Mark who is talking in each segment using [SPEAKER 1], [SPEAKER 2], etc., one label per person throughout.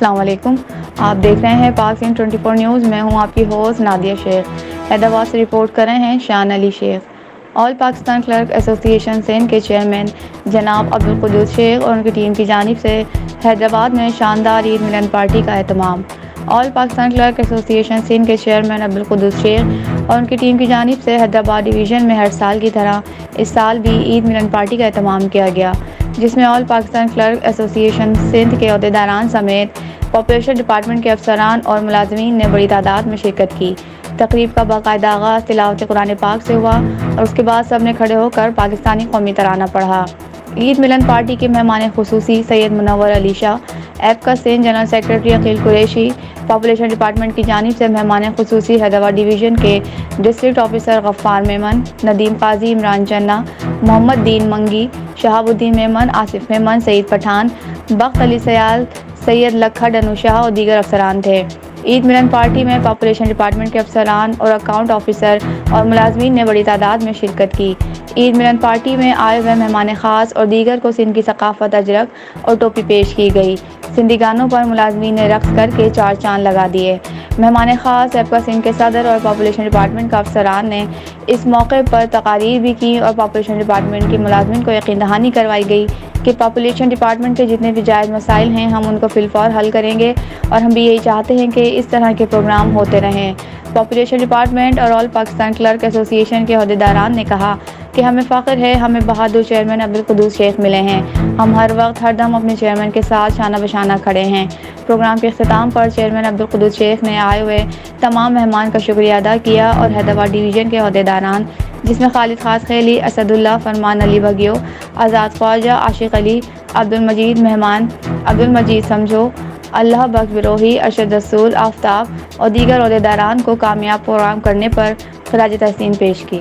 [SPEAKER 1] السلام علیکم، آپ دیکھ رہے ہیں پاک سندھ 24 نیوز۔ میں ہوں آپ کی ہوسٹ نادیہ شیخ۔ حیدرآباد سے رپورٹ کر رہے ہیں شان علی شیخ۔ آل پاکستان کلرک ایسوسی ایشن سندھ کے چیئرمین جناب عبدالقدوس شیخ اور ان کی ٹیم کی جانب سے حیدرآباد میں شاندار عید ملن پارٹی کا اہتمام۔ آل پاکستان کلرک ایسوسی ایشن سندھ کے چیئرمین عبدالقدوس شیخ اور ان کی ٹیم کی جانب سے حیدرآباد ڈویژن میں ہر سال کی طرح اس سال بھی عید ملن پارٹی کا اہتمام کیا گیا، جس میں آل پاکستان کلرک ایسوسی ایشن سندھ کے عہدیداران سمیت پاپولیشن ڈپارٹمنٹ کے افسران اور ملازمین نے بڑی تعداد میں شرکت کی۔ تقریب کا باقاعدہ آغاز تلاوت قرآن پاک سے ہوا اور اس کے بعد سب نے کھڑے ہو کر پاکستانی قومی ترانہ پڑھا۔ عید ملن پارٹی کے مہمان خصوصی Syed Munawar Ali Shah, APCA Sindh general secretary Aqeel Qureshi, population department کی جانب سے مہمان خصوصی حیدرآباد ڈویژن کے ڈسٹرکٹ آفیسر غفار میمن، ندیم قاضی، عمران چنہ، محمد دین منگی، شہاب الدین میمن، آصف میمن، سعید پٹھان، بخت علی سیال، سید لکھا ڈنو شاہ اور دیگر افسران تھے۔ عید ملن پارٹی میں پاپولیشن ڈپارٹمنٹ کے افسران اور اکاؤنٹ آفیسر اور ملازمین نے بڑی تعداد میں شرکت کی۔ عید ملن پارٹی میں آئے ہوئے مہمان خاص اور دیگر کو سندھ کی ثقافت اجرک اور ٹوپی پیش کی گئی۔ سندھی گانوں پر ملازمین نے رقص کر کے چار چاند لگا دیے۔ مہمان خاص ایپکا سندھ کے صدر اور پاپولیشن ڈپارٹمنٹ کا افسران نے اس موقع پر تقاریر بھی کی اور پاپولیشن ڈپارٹمنٹ کی ملازمین کو یقین دہانی کروائی گئی کہ پاپولیشن ڈپارٹمنٹ کے جتنے بھی جائز مسائل ہیں ہم ان کو فی الفور حل کریں گے اور ہم بھی یہی چاہتے ہیں کہ اس طرح کے پروگرام ہوتے رہیں۔ پاپولیشن ڈپارٹمنٹ اور آل پاکستان کلرک ایسوسی ایشن کے عہدیداران نے کہا کہ ہمیں فخر ہے ہمیں بہادر چیئرمین عبدالقدوس شیخ ملے ہیں۔ ہم ہر وقت ہر دم اپنے چیئرمین کے ساتھ شانہ بشانہ کھڑے ہیں۔ پروگرام کے اختتام پر چیئرمین عبدالقدوس شیخ نے آئے ہوئے تمام مہمان کا شکریہ ادا کیا اور حیدرآباد ڈویژن کے عہدیداران جس میں خالد خاص خیلی، اسد اللہ، فرمان علی بھگیو، آزاد خواجہ، عاشق علی، عبدالمجید مہمان، عبدالمجید سمجھو، اللہ بخش بروہی، ارشد رسول، آفتاب اور دیگر عہدیداران کو کامیاب پروگرام کرنے پر خراج تحسین پیش کی۔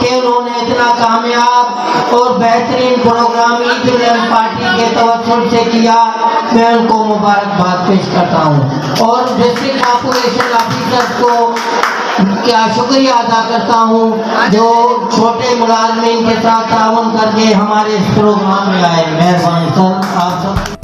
[SPEAKER 2] کہ انہوں نے اتنا کامیاب اور بہترین پروگرام عید ملن پارٹی کے توسط سے کیا، میں ان کو مبارکباد پیش کرتا ہوں اور ڈسٹرکٹ پاپولیشن آفیسر کو کیا شکریہ ادا کرتا ہوں جو چھوٹے ملازمین کے ساتھ تعاون کر کے ہمارے اس پروگرام میں آئے۔ مہربانی سر، آپ سب